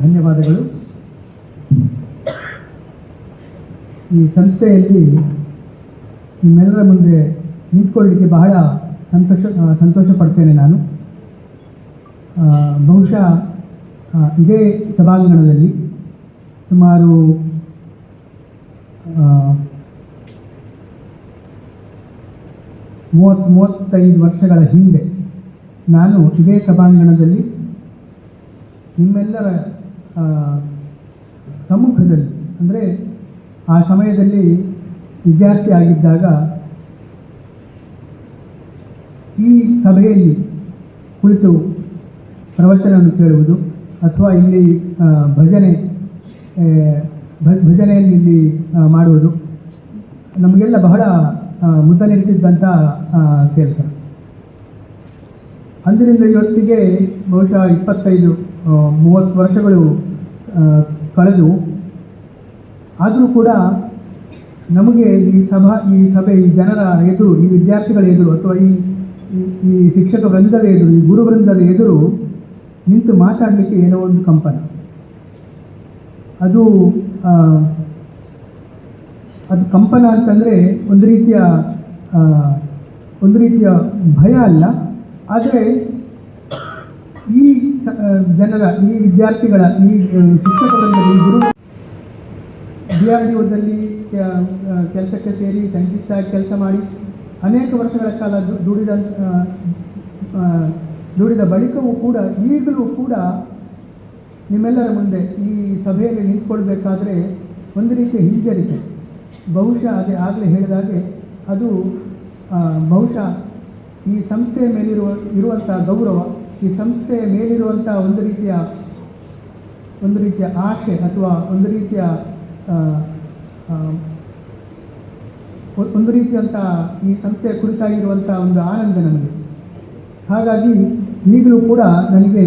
ಧನ್ಯವಾದಗಳು. ಈ ಸಂಸ್ಥೆಯಲ್ಲಿ ನಿಮ್ಮೆಲ್ಲರ ಮುಂದೆ ನಿಂತ್ಕೊಳ್ಳಲಿಕ್ಕೆ ಬಹಳ ಸಂತೋಷ ಪಡ್ತೇನೆ ನಾನು. ಬಹುಶಃ ಇದೇ ಸಭಾಂಗಣದಲ್ಲಿ ಸುಮಾರು 35 ವರ್ಷಗಳ ಹಿಂದೆ ನಾನು ಇದೇ ಸಭಾಂಗಣದಲ್ಲಿ ನಿಮ್ಮೆಲ್ಲರ ಸಮ್ಮುಖದಲ್ಲಿ, ಅಂದರೆ ಆ ಸಮಯದಲ್ಲಿ ವಿದ್ಯಾರ್ಥಿ ಆಗಿದ್ದಾಗ ಈ ಸಭೆಯಲ್ಲಿ ಕುಳಿತು ಪ್ರವಚನವನ್ನು ಕೇಳುವುದು ಅಥವಾ ಇಲ್ಲಿ ಭಜನೆಯಲ್ಲಿ ಇಲ್ಲಿ ಮಾಡುವುದು ನಮಗೆಲ್ಲ ಬಹಳ ಮುದನಿರ್ತಿದ್ದಂಥ ಕೆಲಸ. ಅಂದಿನಿಂದ ಇವತ್ತಿಗೆ ಬಹುಶಃ 25-30 ವರ್ಷಗಳು ಕಳೆದು, ಆದರೂ ಕೂಡ ನಮಗೆ ಈ ಸಭೆ ಈ ಜನರ ಎದುರು, ಈ ವಿದ್ಯಾರ್ಥಿಗಳ ಎದುರು ಅಥವಾ ಈ ಶಿಕ್ಷಕ ವೃಂದದ ಎದುರು, ಈ ಗುರು ವೃಂದದ ಎದುರು ನಿಂತು ಮಾತಾಡಲಿಕ್ಕೆ ಏನೋ ಒಂದು ಕಂಪನ. ಅದು ಕಂಪನ ಅಂತಂದರೆ ಒಂದು ರೀತಿಯ ಭಯ ಅಲ್ಲ, ಆದರೆ ಈ ಜನರ, ಈ ವಿದ್ಯಾರ್ಥಿಗಳ, ಈ ಶಿಕ್ಷಕ ವೃಂದದ, ಈ ಗುರು DRDOದಲ್ಲಿ ಕೆಲಸಕ್ಕೆ ಸೇರಿ ಸೈಂಟಿಸ್ಟ್ ಆಗಿ ಕೆಲಸ ಮಾಡಿ ಅನೇಕ ವರ್ಷಗಳ ಕಾಲ ದುಡಿದ ಬಳಿಕವೂ ಕೂಡ ಈಗಲೂ ಕೂಡ ನಿಮ್ಮೆಲ್ಲರ ಮುಂದೆ ಈ ಸಭೆಯಲ್ಲಿ ನಿಂತ್ಕೊಳ್ಬೇಕಾದ್ರೆ ಒಂದು ರೀತಿಯ ಹಿಂಜರಿಕೆ. ಬಹುಶಃ ಆಗಲೇ ಹೇಳಿದಾಗೆ ಅದು ಬಹುಶಃ ಈ ಸಂಸ್ಥೆಯ ಮೇಲಿರುವಂಥ ಗೌರವ, ಈ ಸಂಸ್ಥೆಯ ಮೇಲಿರುವಂಥ ಒಂದು ರೀತಿಯ ಆಶೆ ಅಥವಾ ಒಂದು ರೀತಿಯಂಥ ಈ ಸಂಸ್ಥೆಯ ಕುರಿತಾಗಿರುವಂಥ ಒಂದು ಆನಂದ ನಮಗೆ. ಹಾಗಾಗಿ ಈಗಲೂ ಕೂಡ ನನಗೆ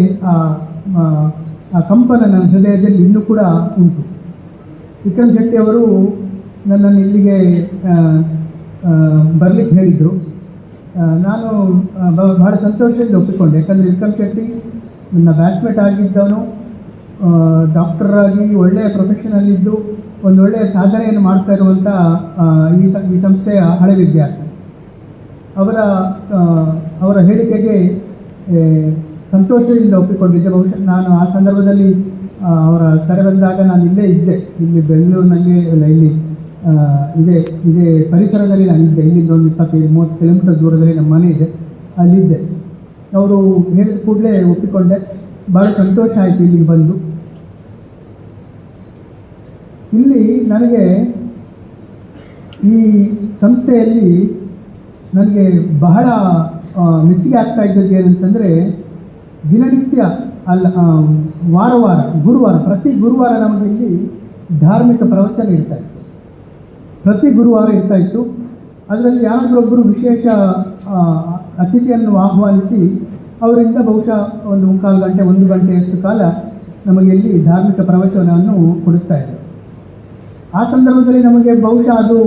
ಆ ಕಂಪನ ನನ್ನ ಹೃದಯದಲ್ಲಿ ಇನ್ನೂ ಕೂಡ ಉಂಟು. ವಿಕ್ರಮ್ ಶೆಟ್ಟಿ ಅವರು ನನ್ನನ್ನು ಇಲ್ಲಿಗೆ ಬರಲಿಕ್ಕೆ ಹೇಳಿದರು. ನಾನು ಬಹಳ ಸಂತೋಷದಿಂದ ಒಪ್ಪಿಕೊಂಡೆ. ಯಾಕಂದರೆ ವಿಕ್ರಮ್ ಶೆಟ್ಟಿ ನನ್ನ ಬ್ಯಾಚ್ಮೇಟ್ ಆಗಿದ್ದವನು, ಡಾಕ್ಟರ್ ಆಗಿ ಒಳ್ಳೆಯ ಪ್ರೊಫೆಷನಲ್ಲಿದ್ದು ಒಂದು ಒಳ್ಳೆಯ ಸಾಧನೆಯನ್ನು ಮಾಡ್ತಾ ಇರುವಂಥ ಈ ಸಂಸ್ಥೆಯ ಹಳೆ ವಿದ್ಯಾರ್ಥಿ. ಅವರ ಹೇಳಿಕೆಗೆ ಸಂತೋಷದಿಂದ ಒಪ್ಪಿಕೊಂಡಿದ್ದೆ. ಬಹುಶಃ ನಾನು ಆ ಸಂದರ್ಭದಲ್ಲಿ ಅವರ ಕರೆ ಬಂದಾಗ ನಾನು ಇಲ್ಲೇ ಇದ್ದೆ, ಇಲ್ಲಿ ಬೆಂಗಳೂರಿನಲ್ಲಿ ಇದೇ ಪರಿಸರದಲ್ಲಿ ನಾನಿದ್ದೆ. ಇಲ್ಲಿಂದ ಒಂದು 25-30 ಕಿಲೋಮೀಟರ್ ದೂರದಲ್ಲಿ ನಮ್ಮ ಮನೆ ಇದೆ, ಅಲ್ಲಿದ್ದೆ. ಅವರು ಹೇಳಿದ ಕೂಡಲೇ ಒಪ್ಪಿಕೊಂಡೆ. ಭಾಳ ಸಂತೋಷ ಆಯಿತು ಇಲ್ಲಿಗೆ ಬಂದು. ಇಲ್ಲಿ ನನಗೆ ಈ ಸಂಸ್ಥೆಯಲ್ಲಿ ನನಗೆ ಬಹಳ ಮೆಚ್ಚುಗೆ ಆಗ್ತಾ ಇದ್ದದ್ದು ಏನಂತಂದರೆ, ದಿನನಿತ್ಯ ಪ್ರತಿ ಗುರುವಾರ ನಮಗೆ ಇಲ್ಲಿ ಧಾರ್ಮಿಕ ಪ್ರವಚನ ಇರ್ತಾಯಿತ್ತು. ಪ್ರತಿ ಗುರುವಾರ ಇರ್ತಾಯಿತ್ತು. ಅದರಲ್ಲಿ ಯಾರಾದರೂ ವಿಶೇಷ ಅತಿಥಿಯನ್ನು ಆಹ್ವಾನಿಸಿ ಅವರಿಂದ ಬಹುಶಃ ಒಂದು 3/4 ಗಂಟೆ 1 ಗಂಟೆಯಷ್ಟು ಕಾಲ ನಮಗೆ ಇಲ್ಲಿ ಧಾರ್ಮಿಕ ಪ್ರವಚನವನ್ನು ಕೊಡಿಸ್ತಾ ಇದ್ದರು. ಆ ಸಂದರ್ಭದಲ್ಲಿ ನಮಗೆ ಬಹುಶಃ ಅದು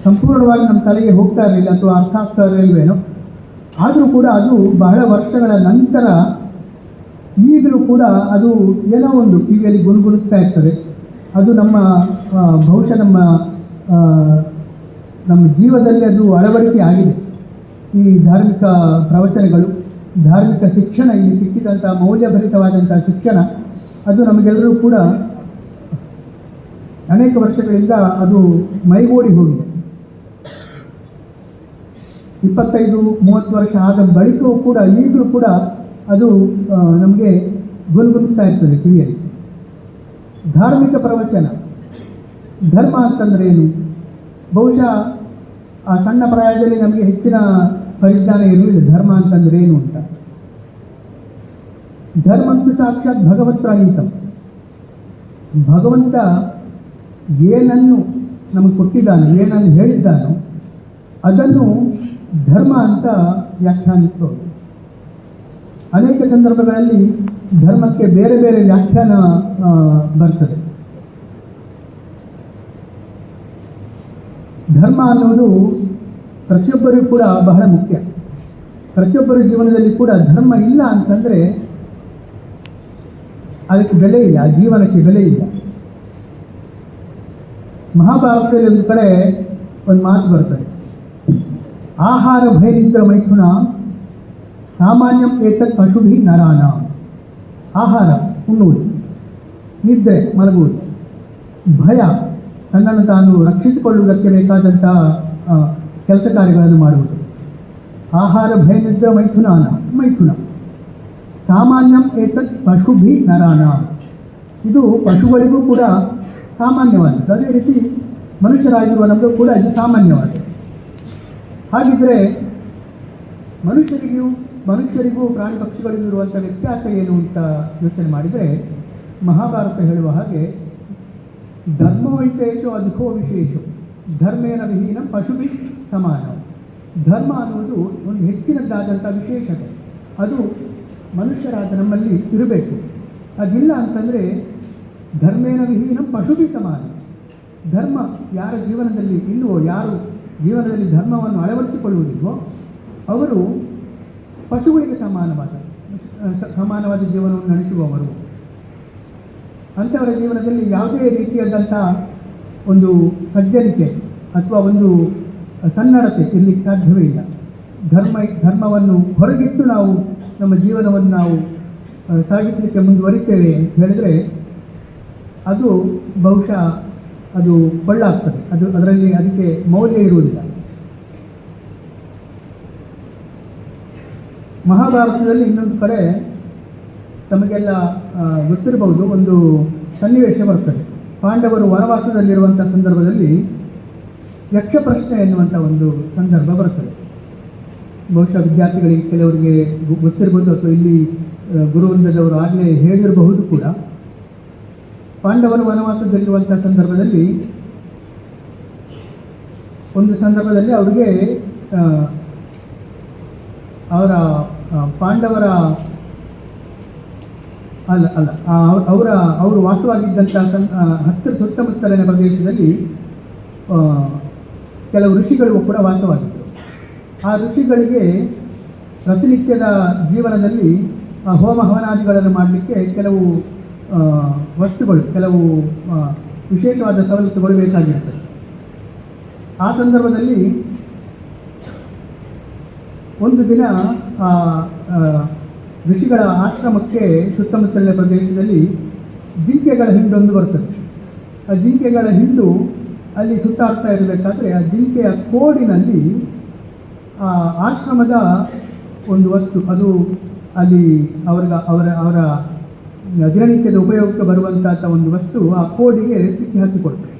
ಸಂಪೂರ್ಣವಾಗಿ ನಮ್ಮ ತಲೆಗೆ ಹೋಗ್ತಾ ಇರಲಿಲ್ಲ ಅಥವಾ ಅರ್ಥ ಆಗ್ತಾ ಇರಲಿಲ್ವೇನೋ. ಆದರೂ ಕೂಡ ಅದು ಬಹಳ ವರ್ಷಗಳ ನಂತರ ಈಗಲೂ ಕೂಡ ಅದು ಏನೋ ಒಂದು ಕಿವಿಯಲ್ಲಿ ಗುಣಗುಣಿಸ್ತಾ ಇರ್ತದೆ. ಅದು ಬಹುಶಃ ನಮ್ಮ ಜೀವದಲ್ಲಿ ಅದು ಅಳವಡಿಕೆ ಆಗಿದೆ. ಈ ಧಾರ್ಮಿಕ ಪ್ರವಚನಗಳು, ಧಾರ್ಮಿಕ ಶಿಕ್ಷಣ, ಇಲ್ಲಿ ಸಿಕ್ಕಿದಂಥ ಮೌಲ್ಯಭರಿತವಾದಂಥ ಶಿಕ್ಷಣ, ಅದು ನಮಗೆಲ್ಲರೂ ಕೂಡ ಅನೇಕ ವರ್ಷಗಳಿಂದ ಅದು ಮೈಗೂಡಿ ಹೋಗಿದೆ. 25-30 ವರ್ಷ ಆದ ಬಳಿಕವೂ ಕೂಡ ಈಗಲೂ ಕೂಡ ಅದು ನಮಗೆ ಗುಣಗುಣಿಸ್ತಾ ಇರ್ತದೆ ಕಿವಿಯಲ್ಲಿ. ಧಾರ್ಮಿಕ ಪ್ರವಚನ, ಧರ್ಮ ಅಂತಂದರೆ ಏನು? ಬಹುಶಃ ಆ ಸಣ್ಣ ಪ್ರಾಯದಲ್ಲಿ ನಮಗೆ ಹೆಚ್ಚಿನ ಪರಿಜ್ಞಾನ ಇರಲಿಲ್ಲ ಧರ್ಮ ಅಂತಂದರೆ ಏನು ಅಂತ. ಧರ್ಮಂತೂ ಸಾಕ್ಷಾತ್ ಭಗವತ್ ಪ್ರಾಣೀತಂ. ಭಗವಂತ ಏನನ್ನು ನಮಗೆ ಕೊಟ್ಟಿದ್ದಾನೆ, ಏನನ್ನು ಹೇಳಿದ್ದಾನೋ ಅದನ್ನು ಧರ್ಮ ಅಂತ ವ್ಯಾಖ್ಯಾನಿಸೋದು. ಅನೇಕ ಸಂದರ್ಭಗಳಲ್ಲಿ ಧರ್ಮಕ್ಕೆ ಬೇರೆ ಬೇರೆ ವ್ಯಾಖ್ಯಾನ ಬರ್ತದೆ. ಧರ್ಮ ಅನ್ನೋದು ಪ್ರತಿಯೊಬ್ಬರಿಗೂ ಕೂಡ ಬಹಳ ಮುಖ್ಯ. ಪ್ರತಿಯೊಬ್ಬರ ಜೀವನದಲ್ಲಿ ಕೂಡ ಧರ್ಮ ಇಲ್ಲ ಅಂತಂದರೆ ಅದಕ್ಕೆ ಬೆಲೆ ಇಲ್ಲ, ಆ ಜೀವನಕ್ಕೆ ಬೆಲೆ ಇಲ್ಲ. ಮಹಾಭಾರತದಲ್ಲಿ ಒಂದು ಕಡೆ ಒಂದು ಮಾತು ಬರ್ತದೆ, ಆಹಾರ ಭಯನಿದ್ರ ಮೈಥುನ ಸಾಮಾನ್ಯಂ ಏತತ್ ಪಶುಭಿ ನರಾನ. ಆಹಾರ ಉಣ್ಣುವುದು, ನಿದ್ರೆ ಮಲಗುವುದು, ಭಯ ತನ್ನನ್ನು ತಾನು ರಕ್ಷಿಸಿಕೊಳ್ಳುವುದಕ್ಕೆ ಬೇಕಾದಂಥ ಕೆಲಸ ಕಾರ್ಯಗಳನ್ನು ಮಾಡುವುದು. ಆಹಾರ ಭಯನಿದ್ರ ಮೈಥುನ ಸಾಮಾನ್ಯಂ ಏತತ್ ಪಶುಭಿ ನರಾನ. ಇದು ಪಶುಗಳಿಗೂ ಕೂಡ ಸಾಮಾನ್ಯವಾದದ್ದು. ಅದೇ ರೀತಿ ಮನುಷ್ಯರಾಗಿರುವ ನಮಗೂ ಕೂಡ ಇದು ಸಾಮಾನ್ಯವಾದದ್ದು. ಹಾಗಿದ್ದರೆ ಮನುಷ್ಯರಿಗೂ ಪ್ರಾಣಿ ಪಕ್ಷಿಗಳಿಗೂ ಇರುವಂಥ ವ್ಯತ್ಯಾಸ ಏನು ಅಂತ ಯೋಚನೆ ಮಾಡಿದರೆ, ಮಹಾಭಾರತ ಹೇಳುವ ಹಾಗೆ ಧರ್ಮವೈತೇಶೋ ಅಧಿಕೋ ವಿಶೇಷ ಧರ್ಮೇನ ವಿಹೀನ ಪಶುಭಿ ಸಮಾನ. ಧರ್ಮ ಅನ್ನುವುದು ಒಂದು ಹೆಚ್ಚಿನದ್ದಾದಂಥ ವಿಶೇಷತೆ, ಅದು ಮನುಷ್ಯರಾದ ನಮ್ಮಲ್ಲಿ ಇರಬೇಕು. ಅದಿಲ್ಲ ಅಂತಂದರೆ ಧರ್ಮೇನ ವಿಹೀನ ಪಶುಭಿ ಸಮಾನ. ಧರ್ಮ ಯಾರ ಜೀವನದಲ್ಲಿ ಇಲ್ಲವೋ, ಯಾರು ಜೀವನದಲ್ಲಿ ಧರ್ಮವನ್ನು ಅಳವಡಿಸಿಕೊಳ್ಳುವುದಿಲ್ವೋ ಅವರು ಪಶುಗಳಿಗೆ ಸಮಾನವಾದ ಜೀವನವನ್ನು ನಡೆಸುವವರು. ಅಂಥವರ ಜೀವನದಲ್ಲಿ ಯಾವುದೇ ರೀತಿಯಾದಂಥ ಒಂದು ಸಜ್ಜನಿಕೆ ಅಥವಾ ಒಂದು ಸನ್ನಡತೆ ಇರಲಿಕ್ಕೆ ಸಾಧ್ಯವೇ ಇಲ್ಲ. ಧರ್ಮವನ್ನು ಹೊರಗಿಟ್ಟು ನಾವು ನಮ್ಮ ಜೀವನವನ್ನು ನಾವು ಸಾಗಿಸಲಿಕ್ಕೆ ಮುಂದುವರಿತೇವೆ ಅಂತ ಹೇಳಿದರೆ ಅದು ಬಹುಶಃ ಅದು ಕೊಳ್ಳಾಗ್ತದೆ. ಅದಕ್ಕೆ ಮೌಲ್ಯ ಇರುವುದಿಲ್ಲ. ಮಹಾಭಾರತದಲ್ಲಿ ಇನ್ನೊಂದು ಕಡೆ ತಮಗೆಲ್ಲ ಗೊತ್ತಿರಬಹುದು, ಒಂದು ಸನ್ನಿವೇಶ ಬರ್ತದೆ. ಪಾಂಡವರು ವನವಾಸದಲ್ಲಿರುವಂಥ ಸಂದರ್ಭದಲ್ಲಿ ಯಕ್ಷ ಪ್ರಶ್ನೆ ಎನ್ನುವಂಥ ಒಂದು ಸಂದರ್ಭ ಬರ್ತದೆ. ಬಹುಶಃ ವಿದ್ಯಾರ್ಥಿಗಳಿಗೆ ಕೆಲವರಿಗೆ ಗೊತ್ತಿರಬಹುದು ಅಥವಾ ಇಲ್ಲಿ ಗುರುವೃಂದದವರು ಆಗಲೇ ಹೇಳಿರಬಹುದು ಕೂಡ. ಪಾಂಡವರು ವನವಾಸದಲ್ಲಿರುವಂಥ ಸಂದರ್ಭದಲ್ಲಿ ಒಂದು ಸಂದರ್ಭದಲ್ಲಿ ಅವರಿಗೆ ಪಾಂಡವರ ಅವರು ವಾಸವಾಗಿದ್ದಂಥ ಹತ್ತಿರ ಸುತ್ತಮುತ್ತಲಿನ ಪ್ರದೇಶದಲ್ಲಿ ಕೆಲವು ಋಷಿಗಳು ಕೂಡ ವಾಸವಾಗಿದ್ದರು. ಆ ಋಷಿಗಳಿಗೆ ಪ್ರತಿನಿತ್ಯದ ಜೀವನದಲ್ಲಿ ಹೋಮ ಹವನಾದಿಗಳನ್ನು ಮಾಡಲಿಕ್ಕೆ ಕೆಲವು ವಸ್ತುಗಳು, ಕೆಲವು ವಿಶೇಷವಾದ ಸವಲತ್ತುಗಳು ಬೇಕಾಗಿರ್ತದೆ. ಆ ಸಂದರ್ಭದಲ್ಲಿ ಒಂದು ದಿನ ಋಷಿಗಳ ಆಶ್ರಮಕ್ಕೆ ಸುತ್ತಮುತ್ತಲಿನ ಪ್ರದೇಶದಲ್ಲಿ ಜಿಂಕೆಗಳ ಹಿಂಡೊಂದು ಬರ್ತದೆ. ಆ ಜಿಂಕೆಗಳ ಹಿಂಡು ಅಲ್ಲಿ ಸುತ್ತಾಡ್ತಾ ಇರಬೇಕಾದ್ರೆ ಆ ಜಿಂಕೆಯ ಕೋಡಿನಲ್ಲಿ ಆಶ್ರಮದ ಒಂದು ವಸ್ತು, ಅದು ಅಲ್ಲಿ ಅವರ ದಿನನಿತ್ಯದ ಉಪಯೋಗಕ್ಕೆ ಬರುವಂಥ ಒಂದು ವಸ್ತು ಆ ಕೋಡಿಗೆ ಸಿಕ್ಕಿ ಹಾಕಿಕೊಡ್ತದೆ.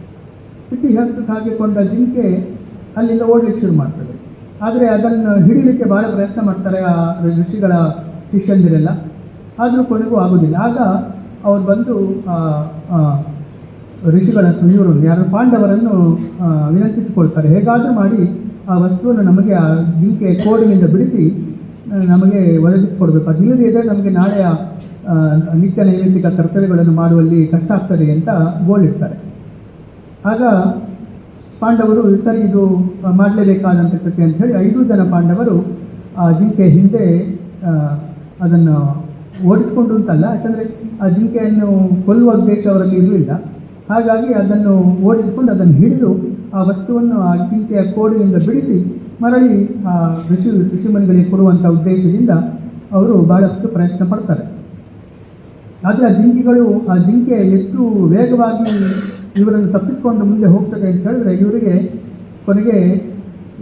ಸಿಕ್ಕಿ ಹಾಕಿಕೊಂಡ ಜಿಂಕೆ ಅಲ್ಲಿಂದ ಓಡಲಿಕ್ಕೆ ಶುರು ಮಾಡ್ತದೆ. ಆದರೆ ಅದನ್ನು ಹಿಡಿಯಲಿಕ್ಕೆ ಭಾಳ ಪ್ರಯತ್ನ ಮಾಡ್ತಾರೆ ಆ ಋಷಿಗಳ ಶಿಷ್ಯಂದಿರೆಲ್ಲ, ಆದರೂ ಕೊನೆಗೂ ಆಗೋದಿಲ್ಲ. ಆಗ ಅವ್ರು ಬಂದು ಋಷಿಗಳ ಇವರು ಯಾರು ಪಾಂಡವರನ್ನು ವಿನಂತಿಸಿಕೊಳ್ತಾರೆ, ಹೇಗಾದರೂ ಮಾಡಿ ಆ ವಸ್ತುವನ್ನು ನಮಗೆ ಆ ಜಿಂಕೆ ಕೋಡಿನಿಂದ ಬಿಡಿಸಿ ನಮಗೆ ಒದಗಿಸಿಕೊಡ್ಬೇಕು, ಅದು ಇಲ್ಲದೇ ಇದ್ದರೆ ನಮಗೆ ನಾಳೆಯ ನಿತ್ಯ ನೈಮಿತ್ತಿಕ ಕರ್ತವ್ಯಗಳನ್ನು ಮಾಡುವಲ್ಲಿ ಕಷ್ಟ ಆಗ್ತದೆ ಅಂತ ಗೋಳಿಡ್ತಾರೆ. ಆಗ ಪಾಂಡವರು ಸರಿ ಇದು ಮಾಡಲೇಬೇಕಾದಂಥ ಕೃತಿ ಅಂಥೇಳಿ 5 ಜನ ಪಾಂಡವರು ಆ ಜಿಂಕೆ ಹಿಂದೆ ಅದನ್ನು ಓಡಿಸ್ಕೊಂಡು ಅಂತಲ್ಲ, ಯಾಕಂದರೆ ಆ ಜಿಂಕೆಯನ್ನು ಕೊಲ್ಲುವ ಉದ್ದೇಶ ಅವರಲ್ಲಿ ಇರಲಿಲ್ಲ. ಹಾಗಾಗಿ ಅದನ್ನು ಓಡಿಸಿಕೊಂಡು ಅದನ್ನು ಹಿಡಿದು ಆ ವಸ್ತುವನ್ನು ಆ ಜಿಂಕೆಯ ಕೋಡಿನಿಂದ ಬಿಡಿಸಿ ಮರಳಿ ಆ ಋಷಿಮುನಿಗಳಿಗೆ ಕೊಡುವಂಥ ಉದ್ದೇಶದಿಂದ ಅವರು ಬಹಳಷ್ಟು ಪ್ರಯತ್ನ ಪಡ್ತಾರೆ. ಆದರೆ ಆ ಜಿಂಕೆ ಎಷ್ಟು ವೇಗವಾಗಿ ಇವರನ್ನು ತಪ್ಪಿಸಿಕೊಂಡು ಮುಂದೆ ಹೋಗ್ತದೆ ಅಂತ ಹೇಳಿದ್ರೆ ಇವರಿಗೆ ಕೊನೆಗೆ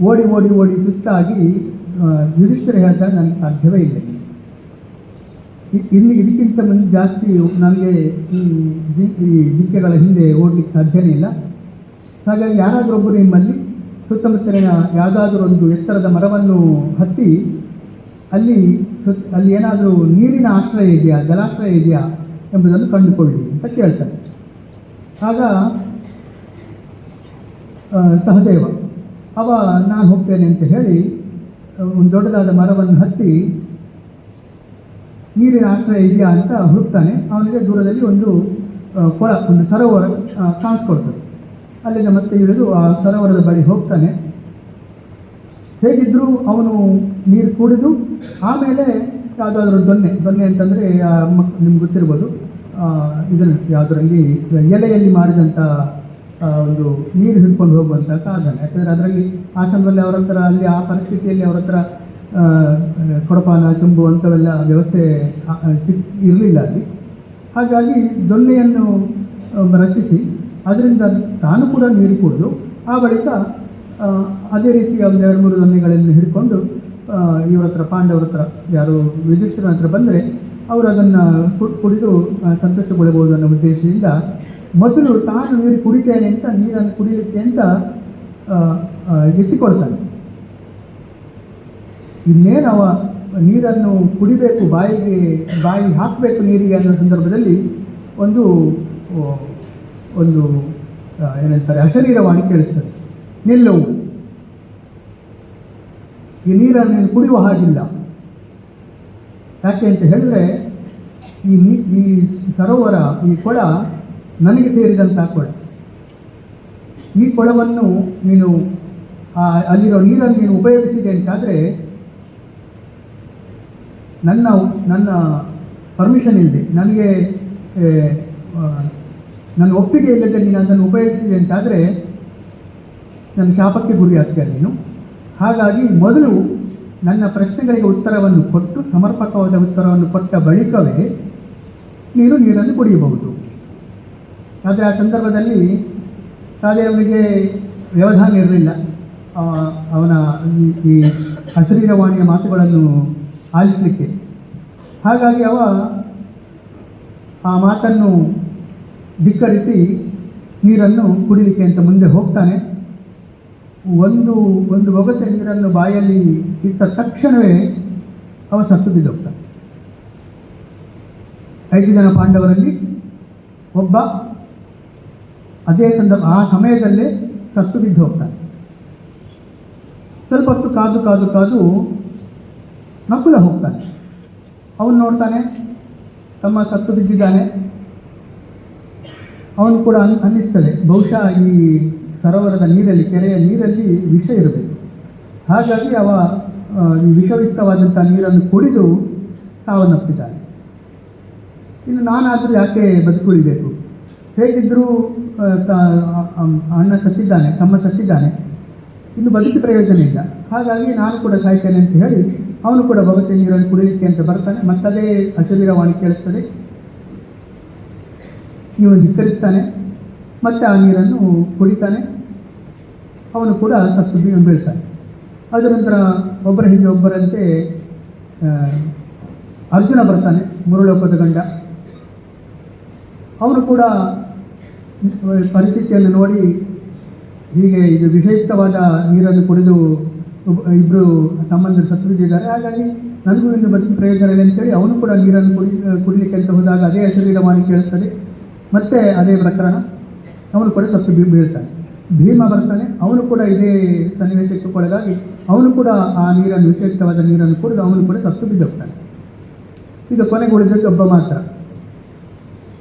ಓಡಿ ಓಡಿ ಓಡಿ ಸುಸ್ತಾಗಿ ಯುಧಿಷ್ಠಿರ ಹೇಳ್ತಾರೆ, ನನಗೆ ಸಾಧ್ಯವೇ ಇಲ್ಲ, ಇದಕ್ಕಿಂತ ಮುಂದೆ ಜಾಸ್ತಿ ನನಗೆ ಈ ಜಿಂಕೆಗಳ ಹಿಂದೆ ಓಡಲಿಕ್ಕೆ ಸಾಧ್ಯವೇ ಇಲ್ಲ. ಹಾಗಾಗಿ ಯಾರಾದರೂ ಒಬ್ಬರು ನಿಮ್ಮಲ್ಲಿ ಸುತ್ತಮುತ್ತಲಿನ ಯಾವುದಾದ್ರೂ ಒಂದು ಎತ್ತರದ ಮರವನ್ನು ಹತ್ತಿ ಅಲ್ಲಿ ಏನಾದರೂ ನೀರಿನ ಆಶ್ರಯ ಇದೆಯಾ, ಜಲಾಶ್ರಯ ಇದೆಯಾ ಎಂಬುದನ್ನು ಕಂಡುಕೊಳ್ಳಿ ಅಂತ ಕೇಳ್ತಾರೆ. ಆಗ ಸಹದೇವ ನಾನು ಹೋಗ್ತೇನೆ ಅಂತ ಹೇಳಿ ಒಂದು ದೊಡ್ಡದಾದ ಮರವನ್ನು ಹತ್ತಿ ನೀರಿನ ಆಶ್ರಯ ಇದೆಯಾ ಅಂತ ಹುಡುಕ್ತಾನೆ. ಅವನಿಗೆ ದೂರದಲ್ಲಿ ಒಂದು ಕೊಳ, ಒಂದು ಸರೋವರ ಕಾಣಿಸ್ಕೊಳ್ತದೆ. ಅಲ್ಲಿಂದ ಮತ್ತೆ ಇಳಿದು ಆ ಸರೋವರದ ಬಳಿ ಹೋಗ್ತಾನೆ. ಹೇಗಿದ್ದರೂ ಅವನು ನೀರು ಕುಡಿದು ಆಮೇಲೆ ಯಾವುದಾದ್ರೂ ದೊನ್ನೆ ಅಂತಂದರೆ ನಿಮ್ಗೆ ಗೊತ್ತಿರ್ಬೋದು, ಇದನ್ನು ಯಾವುದರಲ್ಲಿ ಎಲೆಯಲ್ಲಿ ಮಾಡಿದಂಥ ಒಂದು ನೀರು ಹಿಡ್ಕೊಂಡು ಹೋಗುವಂಥ ಸಾಧನ. ಯಾಕಂದರೆ ಅದರಲ್ಲಿ ಆ ಸಮಯದಲ್ಲಿ ಅವರ ಹತ್ರ ಅಲ್ಲಿ ಆ ಪರಿಸ್ಥಿತಿಯಲ್ಲಿ ಅವರ ಹತ್ರ ಕೊಡಪಾನ ತುಂಬು ಅಂಥವೆಲ್ಲ ವ್ಯವಸ್ಥೆ ಇರಲಿಲ್ಲ ಅಲ್ಲಿ. ಹಾಗಾಗಿ ದೊಣ್ಣೆಯನ್ನು ರಚಿಸಿ ಅದರಿಂದ ತಾನು ಕೂಡ ನೀರು ಕುಡಿದು ಆ ಬಳಿಕ ಅದೇ ರೀತಿಯ ಒಂದು 2-3 ದೊಣ್ಣೆಗಳನ್ನು ಹಿಡ್ಕೊಂಡು ಇವರ ಹತ್ರ ಪಾಂಡವರ ಹತ್ರ ಯಾರು ಯುಧಿಷ್ಠಿರನ ಹತ್ರ ಬಂದರೆ ಅವರು ಅದನ್ನು ಕುಡಿದು ಸಂತೋಷಗೊಳ್ಳಬಹುದು ಅನ್ನೋ ಉದ್ದೇಶದಿಂದ ಮೊದಲು ತಾನು ನೀರು ಕುಡಿತೇನೆ ಅಂತ ನೀರನ್ನು ಕುಡಿಲಿಕ್ಕೆ ಅಂತ ಎತ್ತಿಕೊಳ್ತಾನೆ. ಇನ್ನೇನು ಅವ ನೀರನ್ನು ಕುಡಿಬೇಕು, ಬಾಯಿ ಹಾಕಬೇಕು ನೀರಿಗೆ ಅನ್ನೋ ಸಂದರ್ಭದಲ್ಲಿ ಒಂದು ಏನಂತಾರೆ ಅಶರೀರವಾಣಿ ಕೇಳಿಸ್ತದೆ, ನಿಲ್ಲವು, ಈ ನೀರನ್ನು ನೀನು ಕುಡಿಯುವ ಹಾಗಿಲ್ಲ. ಯಾಕೆ ಅಂತ ಹೇಳಿದ್ರೆ ಈ ಸರೋವರ, ಈ ಕೊಳ ನನಗೆ ಸೇರಿದಂಥ ಕೊಳ. ಈ ಕೊಳವನ್ನು ನೀನು ಅಲ್ಲಿರೋ ನೀರನ್ನು ನೀನು ಉಪಯೋಗಿಸಿದೆ ಅಂತಾದರೆ ನನ್ನ ಪರ್ಮಿಷನ್ ಇಲ್ಲದೆ, ನನಗೆ ನನ್ನ ಒಪ್ಪಿಗೆ ಇಲ್ಲದೆ ನೀನು ಅದನ್ನು ಉಪಯೋಗಿಸಿದೆ ಅಂತಾದರೆ ನನ್ನ ಶಾಪಕ್ಕೆ ಗುರಿ ಆಗ್ತೀಯ ನೀನು. ಹಾಗಾಗಿ ಮೊದಲು ನನ್ನ ಪ್ರಶ್ನೆಗಳಿಗೆ ಉತ್ತರವನ್ನು ಕೊಟ್ಟು ಸಮರ್ಪಕವಾದ ಉತ್ತರವನ್ನು ಕೊಟ್ಟ ಬಳಿಕವೇ ನೀರನ್ನು ಕುಡಿಯಬಹುದು. ಆದರೆ ಆ ಸಂದರ್ಭದಲ್ಲಿ ಸಹದೇವನಿಗೆ ವ್ಯವಧಾನ ಇರಲಿಲ್ಲ ಅವನ ಈ ಅಶರೀರವಾಣಿಯ ಮಾತುಗಳನ್ನು ಆಲಿಸಲಿಕ್ಕೆ. ಹಾಗಾಗಿ ಅವ ಆ ಮಾತನ್ನು ಧಿಕ್ಕರಿಸಿ ನೀರನ್ನು ಕುಡಿಲಿಕ್ಕೆ ಅಂತ ಮುಂದೆ ಹೋಗ್ತಾನೆ. ಒಂದು ಬೊಗಸೆ ನೀರನ್ನು ಬಾಯಲ್ಲಿ ಇಟ್ಟ ತಕ್ಷಣವೇ ಅವ ಸತ್ತು ಬಿದ್ದೋಗ್ತಾನೆ. 5 ಜನ ಪಾಂಡವರಲ್ಲಿ ಒಬ್ಬ ಅದೇ ಆ ಸಮಯದಲ್ಲೇ ಸತ್ತು ಬಿದ್ದು ಹೋಗ್ತಾನೆ. ಸ್ವಲ್ಪ ಹೊತ್ತು ಕಾದು ನಕುಲ ಹೋಗ್ತಾನೆ. ಅವನು ನೋಡ್ತಾನೆ ತಮ್ಮ ಸತ್ತು ಬಿದ್ದಿದ್ದಾನೆ. ಅವನು ಕೂಡ ಅನ್ನಿಸ್ತದೆ ಬಹುಶಃ ಈ ಸರೋವರದ ನೀರಲ್ಲಿ, ಕೆರೆಯ ನೀರಲ್ಲಿ ವಿಷ ಇರಬೇಕು. ಹಾಗಾಗಿ ಅವ ಈ ವಿಷಯುಕ್ತವಾದಂಥ ನೀರನ್ನು ಕುಡಿದು ಸಾವನ್ನಪ್ಪಿದ್ದಾನೆ. ಇನ್ನು ನಾನಾದರೂ ಯಾಕೆ ಬದುಕುಳಿಬೇಕು? ಹೇಗಿದ್ದರೂ ಅಣ್ಣ ಸತ್ತಿದ್ದಾನೆ, ತಮ್ಮ ಸತ್ತಿದ್ದಾನೆ, ಇನ್ನು ಬದುಕಿ ಪ್ರಯೋಜನ ಇಲ್ಲ. ಹಾಗಾಗಿ ನಾನು ಕೂಡ ಸಾಯ್ತೇನೆ ಅಂತ ಹೇಳಿ ಅವನು ಕೂಡ ಬೊಗಸೆ ನೀರನ್ನು ಕುಡಿಲಿಕ್ಕೆ ಅಂತ ಬರ್ತಾನೆ. ಮತ್ತದೇ ಅಶರೀರವಾಣಿ ಕೇಳಿಸ್ತದೆ. ಇವನು ಧಿಕ್ಕರಿಸ್ತಾನೆ, ಮತ್ತೆ ಆ ನೀರನ್ನು ಕುಡಿತಾನೆ. ಅವನು ಕೂಡ ಸತ್ತು ಬೀಳ್ತಾನೆ. ಅದರ ನಂತರ ಒಬ್ಬರ ಹಿಂದೆ ಒಬ್ಬರಂತೆ ಅರ್ಜುನ ಬರ್ತಾನೆ, ಮುರುಳೋಪದ ಗಂಡ. ಅವನು ಕೂಡ ಪರಿಸ್ಥಿತಿಯನ್ನು ನೋಡಿ ಹೀಗೆ ಇದು ವಿಷಯುಕ್ತವಾದ ನೀರನ್ನು ಕುಡಿದು ಇಬ್ಬರು ತಮ್ಮಂದಿರು ಸತ್ತು ಬಿದ್ದಿದ್ದಾರೆ, ಹಾಗಾಗಿ ನನಗೂ ಇನ್ನು ಬದುಕಿ ಪ್ರಯೋಜನ ಇಲ್ಲ ಅಂತೇಳಿ ಅವನು ಕೂಡ ನೀರನ್ನು ಕುಡಿಲಿಕ್ಕೆ ಅಂತ ಹೋದಾಗ ಅದೇ ಅಶರೀರವಾಣಿ ಕೇಳಿಸ್ತದೆ. ಮತ್ತೆ ಅದೇ ಪ್ರಕರಣ, ಅವನು ಕೂಡ ಸತ್ತು ಬೀಳ್ತಾನೆ. ಭೀಮ ಬರ್ತಾನೆ, ಅವನು ಕೂಡ ಇದೇ ಸನ್ನಿವೇಶಕ್ಕೆ ಒಳಗಾಗಿ ಅವನು ಕೂಡ ಆ ನೀರನ್ನು, ವಿಷಯುಕ್ತವಾದ ನೀರನ್ನು ಕುಡಿದು ಅವನು ಕೂಡ ಸತ್ತು ಬಿದ್ದೋಗ್ತಾನೆ. ಇದು ಕೊನೆಗೆ ಉಳಿದದ್ದು ಒಬ್ಬ ಮಾತ್ರ,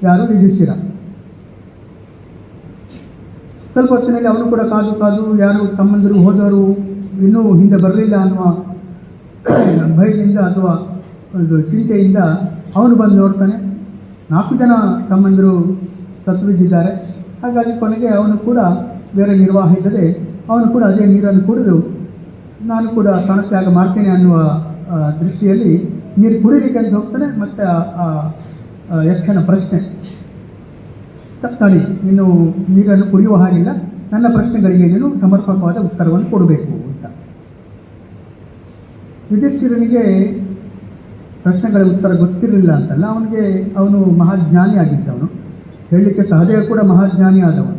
ಯಾರು? ಯುಧಿಷ್ಠಿರ. ಸ್ವಲ್ಪ ಹೊತ್ತಿನಲ್ಲಿ ಅವನು ಕೂಡ ಕಾದು ಯಾರು ತಮ್ಮಂದಿರು ಹೋದವರು ಇನ್ನೂ ಹಿಂದೆ ಬರಲಿಲ್ಲ ಅನ್ನುವ ಭಯದಿಂದ ಅಥವಾ ಒಂದು ಚಿಂತೆಯಿಂದ ಅವನು ಬಂದು ನೋಡ್ತಾನೆ. 4 ಜನ ತಮ್ಮಂದಿರು ಸತ್ತು ಬಿದ್ದಿದ್ದಾರೆ. ಹಾಗಾಗಿ ಕೊನೆಗೆ ಅವನು ಕೂಡ ಬೇರೆ ನಿರ್ವಾಹ ಇಲ್ಲದೆ ಅವನು ಕೂಡ ಅದೇ ನೀರನ್ನು ಕುಡಿದು ನಾನು ಕೂಡ ಪ್ರಾಣತ್ಯಾಗ ಮಾಡ್ತೇನೆ ಅನ್ನುವ ದೃಷ್ಟಿಯಲ್ಲಿ ನೀರು ಕುಡಿಲಿಕ್ಕೆ ಅಂತ ಹೋಗ್ತಾನೆ. ಮತ್ತು ಯಕ್ಷನ ಪ್ರಶ್ನೆ, ತಡಿ, ನೀನು ನೀರನ್ನು ಕುಡಿಯುವ ಹಾಗಿಲ್ಲ, ನನ್ನ ಪ್ರಶ್ನೆಗಳಿಗೆ ನೀನು ಸಮರ್ಪಕವಾದ ಉತ್ತರವನ್ನು ಕೊಡಬೇಕು ಅಂತ. ಯುಧಿಷ್ಠಿರನಿಗೆ ಪ್ರಶ್ನೆಗಳ ಉತ್ತರ ಗೊತ್ತಿರಲಿಲ್ಲ ಅಂತಲ್ಲ, ಅವನು ಮಹಾಜ್ಞಾನಿ ಆಗಿದ್ದವನು. ಹೇಳಲಿಕ್ಕೆ ಸಹದೇವ ಕೂಡ ಮಹಾಜ್ಞಾನಿ ಆದವನು,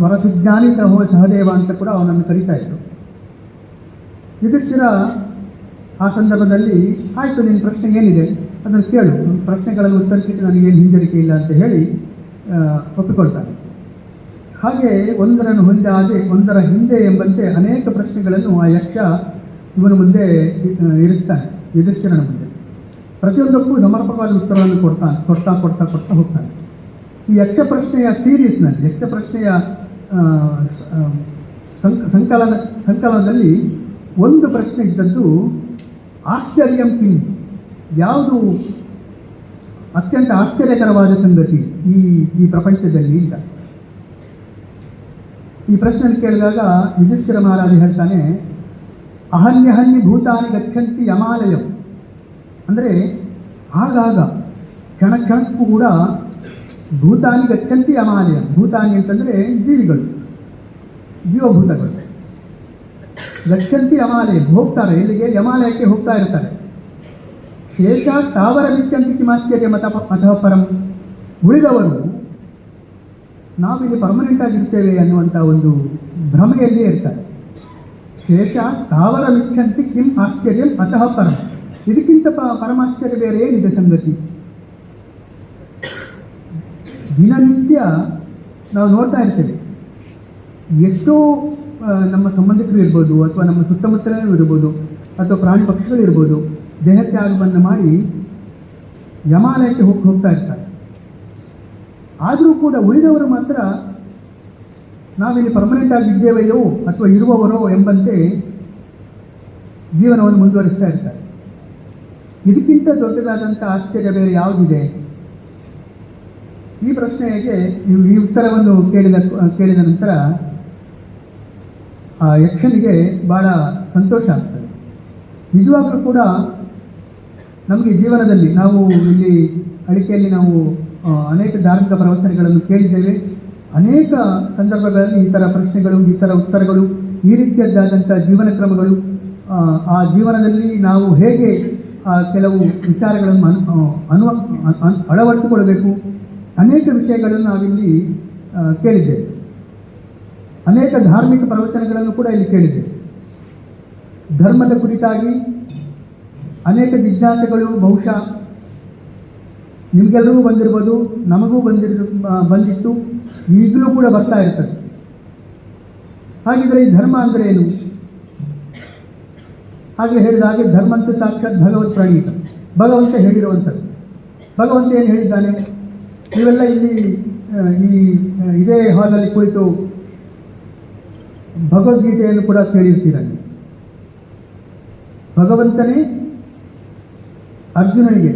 ವರಸುಜ್ಞಾನಿ ಸಹದೇವ ಅಂತ ಕೂಡ ಅವನನ್ನು ಕರೀತಾ ಇದ್ದರು. ಯುಧಿಷ್ಠಿರ ಆ ಸಂದರ್ಭದಲ್ಲಿ ಆಯಿತು, ನಿನ್ನ ಪ್ರಶ್ನೆ ಏನಿದೆ ಅದನ್ನು ಕೇಳು, ಪ್ರಶ್ನೆಗಳನ್ನು ಉತ್ತರಿಸಿಟ್ಟು ನನಗೇನು ಹಿಂಜರಿಕೆ ಇಲ್ಲ ಅಂತ ಹೇಳಿ ಒಪ್ಪಿಕೊಳ್ತಾನೆ. ಹಾಗೆ ಒಂದರನ್ನು ಒಂದರ ಹಿಂದೆ ಎಂಬಂತೆ ಅನೇಕ ಪ್ರಶ್ನೆಗಳನ್ನು ಆ ಯಕ್ಷ ಇವನ ಮುಂದೆ ಇರಿಸ್ತಾನೆ, ಯುಧಿಷ್ಠಿರನ ಮುಂದೆ. ಪ್ರತಿಯೊಂದಕ್ಕೂ ಸಮರ್ಪಕವಾದ ಉತ್ತರವನ್ನು ಕೊಡ್ತಾ ಹೋಗ್ತಾನೆ. ಈ ಯಕ್ಷ ಪ್ರಶ್ನೆಯ ಸೀರೀಸ್ನಲ್ಲಿ, ಯಕ್ಷ ಪ್ರಶ್ನೆಯ ಸಂಕಲನದಲ್ಲಿ ಒಂದು ಪ್ರಶ್ನೆ ಇದ್ದದ್ದು ಆಶ್ಚರ್ಯಂ ಕಿಂ, ಯಾವುದು ಅತ್ಯಂತ ಆಶ್ಚರ್ಯಕರವಾದ ಸಂಗತಿ ಈ ಪ್ರಪಂಚದಲ್ಲಿ ಇಲ್ಲ. ಈ ಪ್ರಶ್ನೆಯನ್ನು ಕೇಳಿದಾಗ ಯುಧಿಷ್ಠಿರ ಮಹಾರಾಜ ಹೇಳ್ತಾನೆ, ಅಹನ್ಯಹನ್ಯ ಭೂತಾನಿ ಗಚ್ಚಂತಿ ಯಮಾಲಯಂ. ಅಂದರೆ ಆಗಾಗ ಕ್ಷಣಕ್ಕೂ ಕೂಡ ಭೂತಾನಿ ಗಚ್ಚಂತಿ ಯಮಾಲಯಂ. ಭೂತಾನಿ ಅಂತಂದರೆ ಜೀವಿಗಳು, ಜೀವಭೂತಗಳು. ಗಚ್ಚಂತಿ ಯಮಾಲಯಂ, ಹೋಗ್ತಾರೆ. ಎಲ್ಲಿಗೆ? ಯಮಾಲಯಕ್ಕೆ ಹೋಗ್ತಾ ಇರ್ತಾರೆ. ಶೇಷ ಸ್ಥಾವರ ವಿಚ್ಚಂತಿ ಕಿಮಾಶ್ಚರ್ಯ ಮತಃ ಪರಂ. ಉಳಿದವರು ನಾವಿಲ್ಲಿ ಪರ್ಮನೆಂಟ್ ಆಗಿರ್ತೇವೆ ಅನ್ನುವಂಥ ಒಂದು ಭ್ರಮೆಯಲ್ಲೇ ಇರ್ತಾರೆ. ಶೇಷ ಸ್ಥಾವರ ವಿಚ್ಚಂತಿ ಕಿಂ ಆಶ್ಚರ್ಯಂ ಅತಃ ಪರಂ. ಇದಕ್ಕಿಂತ ಪರಮಾಶ್ಚರ್ಯ ಬೇರೆ ಏನಿದೆ ಸಂಗತಿ? ದಿನನಿತ್ಯ ನಾವು ನೋಡ್ತಾ ಇರ್ತೇವೆ, ಎಷ್ಟೋ ನಮ್ಮ ಸಂಬಂಧಿಕರು ಇರ್ಬೋದು, ಅಥವಾ ನಮ್ಮ ಸುತ್ತಮುತ್ತಲೂ ಇರ್ಬೋದು, ಅಥವಾ ಪ್ರಾಣಿ ಪಕ್ಷಿಗಳು ಇರ್ಬೋದು, ದೇಹತ್ಯಾಗವನ್ನು ಮಾಡಿ ಯಮಾಲಯಕ್ಕೆ ಹೋಗ್ತಾ ಇರ್ತಾರೆ. ಆದರೂ ಕೂಡ ಉಳಿದವರು ಮಾತ್ರ ನಾವಿಲ್ಲಿ ಪರ್ಮನೆಂಟ್ ಆಗಿದ್ದೇವೆಯೋ ಅಥವಾ ಇರುವವರೋ ಎಂಬಂತೆ ಜೀವನವನ್ನು ಮುಂದುವರಿಸ್ತಾ ಇರ್ತಾರೆ. ಇದಕ್ಕಿಂತ ದೊಡ್ಡದಾದಂಥ ಆಶ್ಚರ್ಯ ಬೇರೆ ಯಾವುದಿದೆ? ಈ ಪ್ರಶ್ನೆಗೆ ಈ ಉತ್ತರವನ್ನು ಕೇಳಿದ ನಂತರ ಆ ಯಕ್ಷನಿಗೆ ಭಾಳ ಸಂತೋಷ ಆಗ್ತದೆ. ನಿಜವಾಗಲೂ ಕೂಡ ನಮಗೆ ಜೀವನದಲ್ಲಿ ನಾವು ಇಲ್ಲಿ ಅಡಿಕೆಯಲ್ಲಿ ನಾವು ಅನೇಕ ಧಾರ್ಮಿಕ ಪ್ರವಚನಗಳನ್ನು ಕೇಳಿದ್ದೇವೆ. ಅನೇಕ ಸಂದರ್ಭಗಳಲ್ಲಿ ಈ ಥರ ಪ್ರಶ್ನೆಗಳು, ಈ ಥರ ಉತ್ತರಗಳು, ಈ ರೀತಿಯದ್ದಾದಂಥ ಜೀವನ ಕ್ರಮಗಳು, ಆ ಜೀವನದಲ್ಲಿ ನಾವು ಹೇಗೆ ಕೆಲವು ವಿಚಾರಗಳನ್ನು ಅಳವಡಿಸಿಕೊಳ್ಳಬೇಕು, ಅನೇಕ ವಿಷಯಗಳನ್ನು ನಾವಿಲ್ಲಿ ಕೇಳಿದ್ದೇವೆ. ಅನೇಕ ಧಾರ್ಮಿಕ ಪ್ರವಚನಗಳನ್ನು ಕೂಡ ಇಲ್ಲಿ ಕೇಳಿದ್ದೇವೆ. ಧರ್ಮದ ಕುರಿತಾಗಿ ಅನೇಕ ಜಿಜ್ಞಾಸೆಗಳು ಬಹುಶಃ ನಿಮಗೆಲ್ಲರಿಗೂ ಬಂದಿರ್ಬೋದು, ನಮಗೂ ಬಂದಿತ್ತು, ಈಗಲೂ ಕೂಡ ಬರ್ತಾ ಇರ್ತದೆ. ಹಾಗಿದ್ರೆ ಈ ಧರ್ಮ ಅಂದರೆ ಏನು? ಹಾಗೆ ಹೇಳಿದ ಹಾಗೆ ಧರ್ಮಂತೂ ಸಾಕ್ಷಾತ್ ಭಗವತ್ ಪ್ರಣೀತ, ಭಗವಂತ ಹೇಳಿರುವಂಥದ್ದು. ಭಗವಂತ ಏನು ಹೇಳಿದ್ದಾನೆ? ನೀವೆಲ್ಲ ಇಲ್ಲಿ ಇದೇ ಹಾಲಲ್ಲಿ ಕುಳಿತು ಭಗವದ್ಗೀತೆಯನ್ನು ಕೂಡ ಕೇಳಿರ್ತೀರ. ಭಗವಂತನೇ ಅರ್ಜುನನಿಗೆ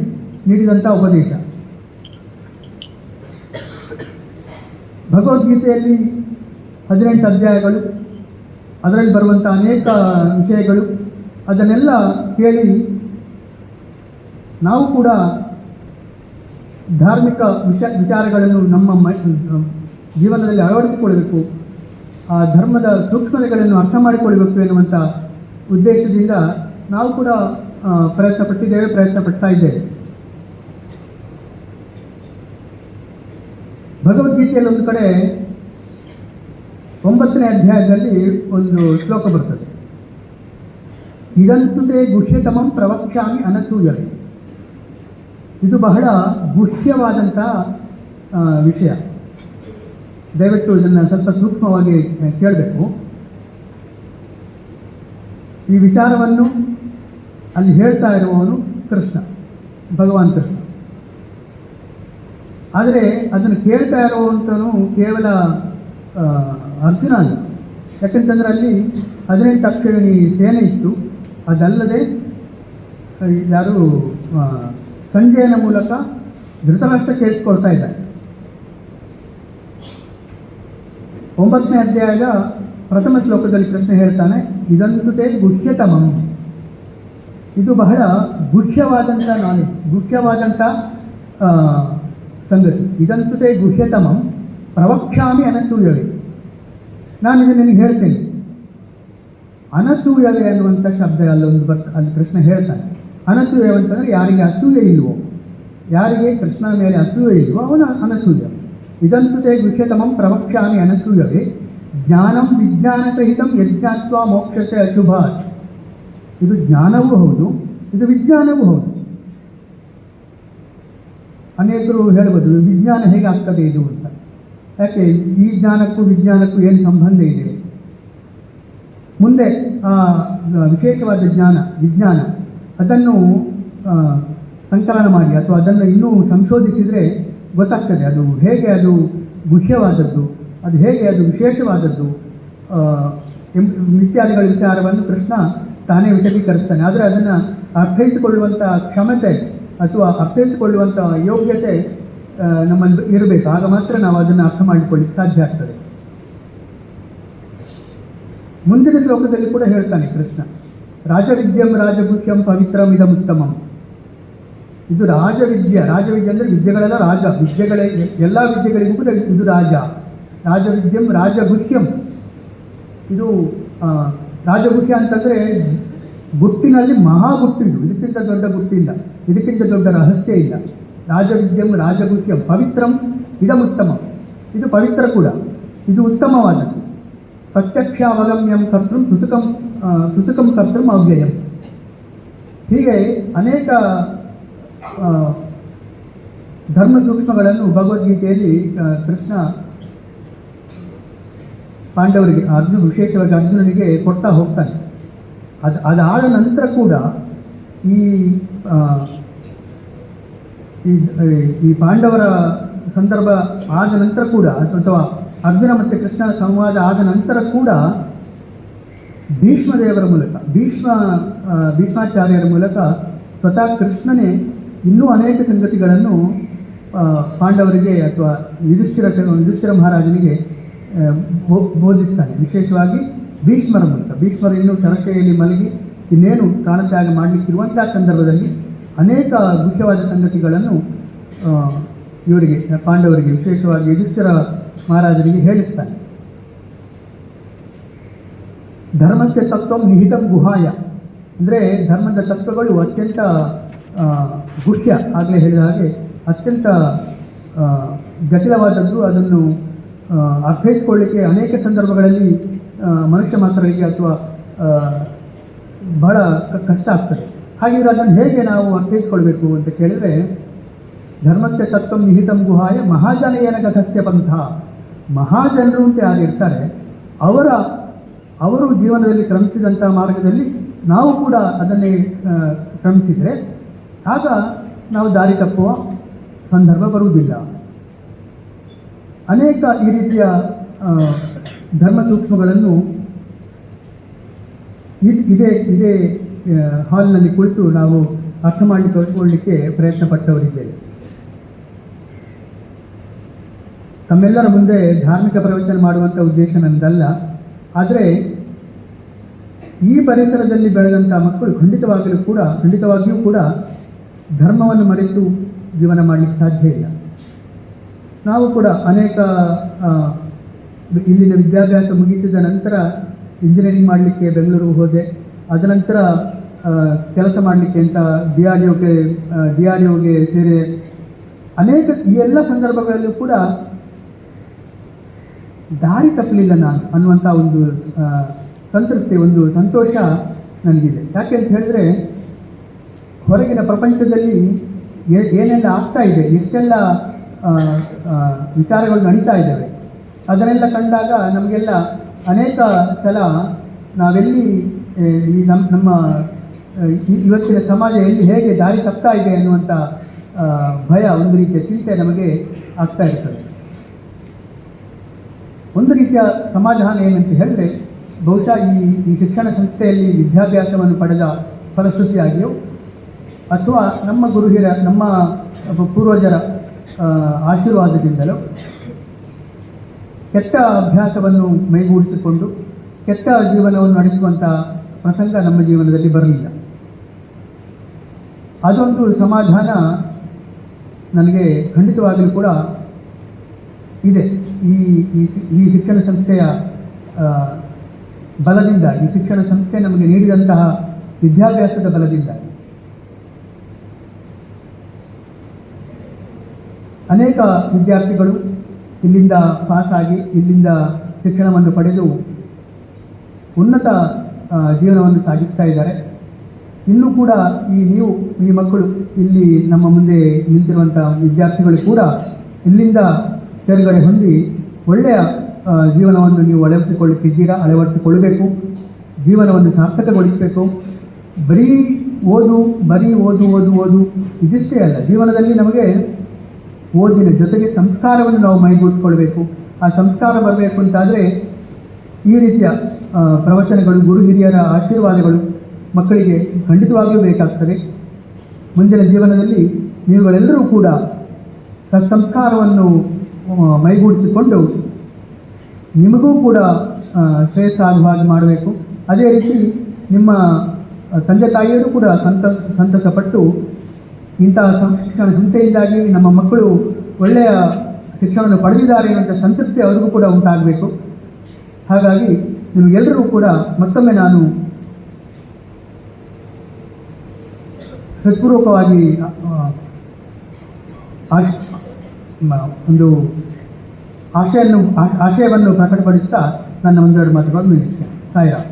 ನೀಡಿದಂಥ ಉಪದೇಶ. ಭಗವದ್ಗೀತೆಯಲ್ಲಿ 18 ಅಧ್ಯಾಯಗಳು, ಅದರಲ್ಲಿ ಬರುವಂಥ ಅನೇಕ ವಿಷಯಗಳು, ಅದನ್ನೆಲ್ಲ ಕೇಳಿ ನಾವು ಕೂಡ ಧಾರ್ಮಿಕ ವಿಚಾರಗಳನ್ನು ನಮ್ಮ ಜೀವನದಲ್ಲಿ ಅಳವಡಿಸಿಕೊಳ್ಳಬೇಕು, ಆ ಧರ್ಮದ ಸೂಕ್ಷ್ಮತೆಗಳನ್ನು ಅರ್ಥ ಮಾಡಿಕೊಳ್ಳಬೇಕು ಎನ್ನುವಂಥ ಉದ್ದೇಶದಿಂದ ನಾವು ಕೂಡ ಪ್ರಯತ್ನ ಪಡ್ತಾ ಇದ್ದೇವೆ. ಭಗವದ್ಗೀತೆಯಲ್ಲಿ ಒಂದು ಕಡೆ 9ನೇ ಅಧ್ಯಾಯದಲ್ಲಿ ಒಂದು ಶ್ಲೋಕ ಬರ್ತದೆ. ಇದಂತೂ ಗುಹ್ಯತಮಂ ಪ್ರವಕ್ಷ್ಯಾಮಿ ಅನಸೂಯವೆ. ಇದು ಬಹಳ ಗುಹ್ಯವಾದಂಥ ವಿಷಯ. ದಯವಿಟ್ಟು ಇದನ್ನು ಸ್ವಲ್ಪ ಸೂಕ್ಷ್ಮವಾಗಿ ಕೇಳಬೇಕು. ಈ ವಿಚಾರವನ್ನು ಅಲ್ಲಿ ಹೇಳ್ತಾ ಇರುವವನು ಕೃಷ್ಣ, ಭಗವಾನ್ ಕೃಷ್ಣ. ಆದರೆ ಅದನ್ನು ಕೇಳ್ತಾ ಇರುವಂಥವನು ಕೇವಲ ಅರ್ಜುನ ಅಲ್ಲ. ಯಾಕೆಂತಂದರೆ ಅಲ್ಲಿ 18 ಅಕ್ಷರಣಿ ಸೇನೆ ಇತ್ತು. ಅದಲ್ಲದೆ ಯಾರು ಸಂಜಯನ ಮೂಲಕ ಧೃತರಾಷ್ಟ್ರ ಕೇಳಿಸ್ಕೊಳ್ತಾ ಇದ್ದಾರೆ. 9ನೇ ಅಧ್ಯಾಯದ ಪ್ರಥಮ ಶ್ಲೋಕದಲ್ಲಿ ಕೃಷ್ಣ ಹೇಳ್ತಾನೆ, ಇದಂತೂ ಗುಹ್ಯತಮಂ. ಇದು ಬಹಳ ಗುಹ್ಯವಾದಂಥ ನಾಲೆಜ್, ಗುಹ್ಯವಾದಂಥ ಸಂಗತಿ. ಇದಂತೂ ಗುಹ್ಯತಮಂ ಪ್ರವಕ್ಷ್ಯಾಮಿ ಅನಸೂಯವೆ. ನಾನು ಇದನ್ನು ನಿನಗೆ ಹೇಳ್ತೇನೆ. ಅನಸೂಯವೆ ಅನ್ನುವಂಥ ಶಬ್ದ ಅಲ್ಲಿ ಕೃಷ್ಣ ಹೇಳ್ತಾನೆ. ಅನಸೂಯ ಅಂತಂದರೆ ಯಾರಿಗೆ ಅಸೂಯೆ ಇಲ್ವೋ, ಯಾರಿಗೆ ಕೃಷ್ಣನ ಮೇಲೆ ಅಸೂಯೆ ಇಲ್ವೋ ಅವನು ಅನಸೂಯ. ಇದಂತೂ ಗುಹ್ಯತಮಂ ಪ್ರವಕ್ಷ್ಯಾಮಿ ಅನಸೂಯವೆ. ಜ್ಞಾನಂ ವಿಜ್ಞಾನ ಸಹಿತಂ ಯಜ್ಞಾತ್ವ ಮೋಕ್ಷತೆ ಅಶುಭಾತ್. ಇದು ಜ್ಞಾನವೂ ಹೌದು, ಇದು ವಿಜ್ಞಾನವೂ ಹೌದು. ಅನೇಕರು ಹೇಳ್ಬೋದು ವಿಜ್ಞಾನ ಹೇಗಾಗ್ತದೆ ಇದು ಅಂತ. ಯಾಕೆ ಈ ಜ್ಞಾನಕ್ಕೂ ವಿಜ್ಞಾನಕ್ಕೂ ಏನು ಸಂಬಂಧ ಇದೆ? ಮುಂದೆ ವಿಶೇಷವಾದ ವಿಜ್ಞಾನ ಅದನ್ನು ಸಂಕಲನ ಮಾಡಿ ಅಥವಾ ಅದನ್ನು ಇನ್ನೂ ಸಂಶೋಧಿಸಿದರೆ ಗೊತ್ತಾಗ್ತದೆ ಅದು ಹೇಗೆ ಅದು ಗುಹ್ಯವಾದದ್ದು, ಅದು ಹೇಗೆ ಅದು ವಿಶೇಷವಾದದ್ದು ಇತ್ಯಾದಿಗಳ ವಿಚಾರವನ್ನು ಕೃಷ್ಣ ತಾನೇ ವಿಶದೀಕರಿಸ್ತಾನೆ. ಆದರೆ ಅದನ್ನು ಅರ್ಥೈಸಿಕೊಳ್ಳುವಂಥ ಕ್ಷಮತೆ ಅಥವಾ ಅರ್ಥೈಸಿಕೊಳ್ಳುವಂಥ ಯೋಗ್ಯತೆ ನಮ್ಮಲ್ಲಿ ಇರಬೇಕು. ಆಗ ಮಾತ್ರ ನಾವು ಅದನ್ನು ಅರ್ಥ ಮಾಡಿಕೊಳ್ಳಿಕ್ಕೆ ಸಾಧ್ಯ ಆಗ್ತದೆ. ಮುಂದಿನ ಶ್ಲೋಕದಲ್ಲಿ ಕೂಡ ಹೇಳ್ತಾನೆ ಕೃಷ್ಣ, ರಾಜವಿದ್ಯಂ ರಾಜಗುಹ್ಯಂ ಪವಿತ್ರಂ ಇದಮುತ್ತಮಂ. ಇದು ರಾಜವಿದ್ಯೆ. ರಾಜವಿದ್ಯೆ ಅಂದರೆ ವಿದ್ಯೆಗಳೆಲ್ಲ ರಾಜ, ವಿದ್ಯೆಗಳೇ ಎಲ್ಲ ವಿದ್ಯೆಗಳಿಗೂ ಕೂಡ ಇದು ರಾಜ. ರಾಜವಿದ್ಯಂ ರಾಜಗುಹ್ಯಂ. ಇದು ರಾಜಗುಹ್ಯ ಅಂತಂದರೆ ಗುಟ್ಟಿನಲ್ಲಿ ಮಹಾಗುಟ್ಟು. ಇದು ಇದಕ್ಕಿಂತ ದೊಡ್ಡ ಗುಟ್ಟಿಲ್ಲ, ಇದಕ್ಕಿಂತ ದೊಡ್ಡ ರಹಸ್ಯ ಇಲ್ಲ. ರಾಜವಿದ್ಯಂ ರಾಜಗುಹ್ಯಂ ಪವಿತ್ರಂ ಇದಮುತ್ತಮಂ. ಇದು ಪವಿತ್ರ ಕೂಡ, ಇದು ಉತ್ತಮವಾದದ್ದು. ಪ್ರತ್ಯಕ್ಷ ಅವಗಮ್ಯಂ ಕರ್ತೃಂ ಸುಸುಕಂ ಕರ್ತೃಂ ಅವ್ಯಯಂ. ಹೀಗೆ ಅನೇಕ ಧರ್ಮ ಸೂಕ್ಷ್ಮಗಳನ್ನು ಭಗವದ್ಗೀತೆಯಲ್ಲಿ ಕೃಷ್ಣ ಪಾಂಡವರಿಗೆ, ವಿಶೇಷವಾಗಿ ಅರ್ಜುನನಿಗೆ ಕೊಡ್ತಾ ಹೋಗ್ತಾನೆ. ಅದಾದ ನಂತರ ಕೂಡ ಈ ಪಾಂಡವರ ಸಂದರ್ಭ ಆದ ನಂತರ ಕೂಡ, ಅಥವಾ ಅರ್ಜುನ ಮತ್ತು ಕೃಷ್ಣ ಸಂವಾದ ಆದ ನಂತರ ಕೂಡ ಭೀಷ್ಮದೇವರ ಮೂಲಕ, ಭೀಷ್ಮಾಚಾರ್ಯರ ಮೂಲಕ ಸ್ವತಃ ಕೃಷ್ಣನೇ ಇನ್ನೂ ಅನೇಕ ಸಂಗತಿಗಳನ್ನು ಪಾಂಡವರಿಗೆ ಅಥವಾ ಯುಧಿಷ್ಠಿರ ಮಹಾರಾಜನಿಗೆ ಬೋಧಿಸ್ತಾನೆ. ವಿಶೇಷವಾಗಿ ಭೀಷ್ಮರ ಮೂಲಕ. ಭೀಷ್ಮರು ಇನ್ನೂ ಶರಶೈಯಲ್ಲಿ ಮಲಗಿ ಇನ್ನೇನು ಪ್ರಾಣತ್ಯಾಗ ಮಾಡಲಿಕ್ಕಿರುವಂತಹ ಸಂದರ್ಭದಲ್ಲಿ ಅನೇಕ ಮುಖ್ಯವಾದ ಸಂಗತಿಗಳನ್ನು ಇವರಿಗೆ, ಪಾಂಡವರಿಗೆ, ವಿಶೇಷವಾಗಿ ಯುಧಿಷ್ಠಿರ ಮಹಾರಾಜರಿಗೆ ಹೇಳಿಸ್ತಾನೆ. ಧರ್ಮಸ್ಯ ತತ್ವಂ ನಿಹಿತಂ ಗುಹಾಯ. ಅಂದರೆ ಧರ್ಮದ ತತ್ವಗಳು ಅತ್ಯಂತ ಗುಹ್ಯ, ಆಗಲೇ ಹೇಳಿದ ಹಾಗೆ ಅತ್ಯಂತ ಜಟಿಲವಾದದ್ದು. ಅದನ್ನು ಅರ್ಥೈಸಿಕೊಳ್ಳಿಕ್ಕೆ ಅನೇಕ ಸಂದರ್ಭಗಳಲ್ಲಿ ಮನುಷ್ಯ ಮಾತ್ರರಿಗೆ ಅಥವಾ ಬಹಳ ಕಷ್ಟ ಆಗ್ತದೆ. ಹಾಗಿದ್ರೆ ಅದನ್ನು ಹೇಗೆ ನಾವು ಅರ್ಥೈಸ್ಕೊಳ್ಬೇಕು ಅಂತ ಕೇಳಿದರೆ, ಧರ್ಮಸ್ಯ ತತ್ವಂ ನಿಹಿತಂ ಗುಹಾಯ ಮಹಾಜನಯನ ಗತಸ್ಯ ಪಂಥ. ಮಹಾಜನರು ಅಂತ ಯಾರಿರ್ತಾರೆ ಅವರು ಜೀವನದಲ್ಲಿ ಕ್ರಮಿಸಿದಂಥ ಮಾರ್ಗದಲ್ಲಿ ನಾವು ಕೂಡ ಅದನ್ನೇ ಕ್ರಮಿಸಿದರೆ ಆಗ ನಾವು ದಾರಿ ತಪ್ಪುವ ಸಂದರ್ಭ ಬರುವುದಿಲ್ಲ. ಅನೇಕ ಈ ರೀತಿಯ ಧರ್ಮ ಸೂಕ್ಷ್ಮಗಳನ್ನು ಇದೇ ಹಾಲ್ನಲ್ಲಿ ಕುಳಿತು ನಾವು ಅರ್ಥ ಮಾಡಿಕೊಳ್ಳಲಿಕ್ಕೆ ಪ್ರಯತ್ನ ಪಟ್ಟವರಿದ್ದೇವೆ. ತಮ್ಮೆಲ್ಲರ ಮುಂದೆ ಧಾರ್ಮಿಕ ಪ್ರವಚನ ಮಾಡುವಂಥ ಉದ್ದೇಶ ನನ್ನದಲ್ಲ. ಆದರೆ ಈ ಪರಿಸರದಲ್ಲಿ ಬೆಳೆದಂಥ ಮಕ್ಕಳು ಖಂಡಿತವಾಗಿಯೂ ಕೂಡ ಧರ್ಮವನ್ನು ಮರೆತು ಜೀವನ ಮಾಡಲಿಕ್ಕೆ ಸಾಧ್ಯ ಇಲ್ಲ. ನಾವು ಕೂಡ ಅನೇಕ ಇಲ್ಲಿನ ವಿದ್ಯಾಭ್ಯಾಸ ಮುಗಿಸಿದ ನಂತರ ಇಂಜಿನಿಯರಿಂಗ್ ಮಾಡಲಿಕ್ಕೆ ಬೆಂಗಳೂರಿಗೆ ಹೋದೆ. ಅದ ನಂತರ ಕೆಲಸ ಮಾಡಲಿಕ್ಕೆ ಅಂತ ಡಿ ಆರ್ ಡಿಒಗೆ ಸೇರಿ ಅನೇಕ ಈ ಎಲ್ಲ ಸಂದರ್ಭಗಳಲ್ಲೂ ಕೂಡ ದಾರಿ ತಪ್ಪಲಿಲ್ಲ ನಾನು ಅನ್ನುವಂಥ ಒಂದು ಸಂತೃಪ್ತಿ, ಒಂದು ಸಂತೋಷ ನನಗಿದೆ. ಯಾಕೆ ಅಂತ ಹೇಳಿದ್ರೆ, ಹೊರಗಿನ ಪ್ರಪಂಚದಲ್ಲಿ ಏನೆಲ್ಲ ಆಗ್ತಾ ಇದೆ, ಎಷ್ಟೆಲ್ಲ ವಿಚಾರಗಳು ನಡೀತಾ ಇದ್ದಾವೆ, ಅದನ್ನೆಲ್ಲ ಕಂಡಾಗ ನಮಗೆಲ್ಲ ಅನೇಕ ಸಲ ನಾವೆಲ್ಲಿ ನಮ್ಮ ಇವತ್ತಿನ ಸಮಾಜ ಹೇಗೆ ದಾರಿ ತಪ್ತಾ ಇದೆ ಅನ್ನುವಂಥ ಭಯ, ಒಂದು ರೀತಿಯ ಚಿಂತೆ ನಮಗೆ ಆಗ್ತಾ ಇರ್ತದೆ. ಒಂದು ರೀತಿಯ ಸಮಾಧಾನ ಏನಂತ ಹೇಳಿದ್ರೆ, ಬಹುಶಃ ಈ ಶಿಕ್ಷಣ ಸಂಸ್ಥೆಯಲ್ಲಿ ವಿದ್ಯಾಭ್ಯಾಸವನ್ನು ಪಡೆದ ಫಲಶ್ರುತಿಯಾಗಿಯೋ ಅಥವಾ ನಮ್ಮ ನಮ್ಮ ಪೂರ್ವಜರ ಆಶೀರ್ವಾದದಿಂದಲೋ ಕೆಟ್ಟ ಅಭ್ಯಾಸವನ್ನು ಮೈಗೂಡಿಸಿಕೊಂಡು ಕೆಟ್ಟ ಜೀವನವನ್ನು ನಡೆಸುವಂಥ ಪ್ರಸಂಗ ನಮ್ಮ ಜೀವನದಲ್ಲಿ ಬರಲಿಲ್ಲ. ಅದೊಂದು ಸಮಾಧಾನ ನನಗೆ ಖಂಡಿತವಾಗಲೂ ಕೂಡ ಇದೆ. ಈ ಶಿಕ್ಷಣ ಸಂಸ್ಥೆಯ ಬಲದಿಂದ, ಈ ಶಿಕ್ಷಣ ಸಂಸ್ಥೆ ನಮಗೆ ನೀಡಿದಂತಹ ವಿದ್ಯಾಭ್ಯಾಸದ ಬಲದಿಂದ ಅನೇಕ ವಿದ್ಯಾರ್ಥಿಗಳು ಇಲ್ಲಿಂದ ಪಾಸಾಗಿ ಇಲ್ಲಿಂದ ಶಿಕ್ಷಣವನ್ನು ಪಡೆದು ಉನ್ನತ ಜೀವನವನ್ನು ಸಾಗಿಸ್ತಾ ಇದ್ದಾರೆ. ಇನ್ನೂ ಕೂಡ ಈ ಮಕ್ಕಳು ಇಲ್ಲಿ ನಮ್ಮ ಮುಂದೆ ನಿಂತಿರುವಂಥ ವಿದ್ಯಾರ್ಥಿಗಳು ಕೂಡ ಇಲ್ಲಿಂದ ತೇರ್ಗಡೆ ಹೊಂದಿ ಒಳ್ಳೆಯ ಜೀವನವನ್ನು ನೀವು ಅಳವಡಿಸಿಕೊಳ್ಳಬೇಕು. ಜೀವನವನ್ನು ಸಾರ್ಥಕಗೊಳಿಸಬೇಕು. ಬರೀ ಓದು ಇದಿಷ್ಟೇ ಅಲ್ಲ. ಜೀವನದಲ್ಲಿ ನಮಗೆ ಓದಿನ ಜೊತೆಗೆ ಸಂಸ್ಕಾರವನ್ನು ನಾವು ಮೈಗೂಡಿಸ್ಕೊಳ್ಬೇಕು. ಆ ಸಂಸ್ಕಾರ ಬರಬೇಕು ಅಂತಾದರೆ ಈ ರೀತಿಯ ಪ್ರವಚನಗಳು, ಗುರು ಹಿರಿಯರ ಆಶೀರ್ವಾದಗಳು ಮಕ್ಕಳಿಗೆ ಖಂಡಿತವಾಗಿಯೂ ಬೇಕಾಗ್ತದೆ. ಮುಂದಿನ ಜೀವನದಲ್ಲಿ ನೀವುಗಳೆಲ್ಲರೂ ಕೂಡ ಸಂಸ್ಕಾರವನ್ನು ಮೈಗೂಡಿಸಿಕೊಂಡು ನಿಮಗೂ ಕೂಡ ಶ್ರೇಯಸ್ಸಾಗುವ ಹಾಗೆ ಮಾಡಬೇಕು. ಅದೇ ರೀತಿ ನಿಮ್ಮ ತಂದೆ ತಾಯಿಯರು ಕೂಡ ಸಂತಸಪಟ್ಟು ಇಂತಹ ಶಿಕ್ಷಣ ಸಂಸ್ಥೆಯಿಂದಾಗಿ ನಮ್ಮ ಮಕ್ಕಳು ಒಳ್ಳೆಯ ಶಿಕ್ಷಣವನ್ನು ಪಡೆದಿದ್ದಾರೆ ಎನ್ನುವಂಥ ಸಂತೃಪ್ತಿ ಅವರಿಗೂ ಕೂಡ ಉಂಟಾಗಬೇಕು. ಹಾಗಾಗಿ ನಿಮಗೆಲ್ಲರೂ ಕೂಡ ಮತ್ತೊಮ್ಮೆ ನಾನು ಹೃತ್ಪೂರ್ವಕವಾಗಿ ಒಂದು ಆಶಯವನ್ನು ಪ್ರಕಟಪಡಿಸ್ತಾ ನನ್ನ ಒಂದೆರಡು ಮಾತುಗಳನ್ನು ನಿಲ್ಲಿಸ್ತೇನೆ. ಸಾಯಿರಾಮ್.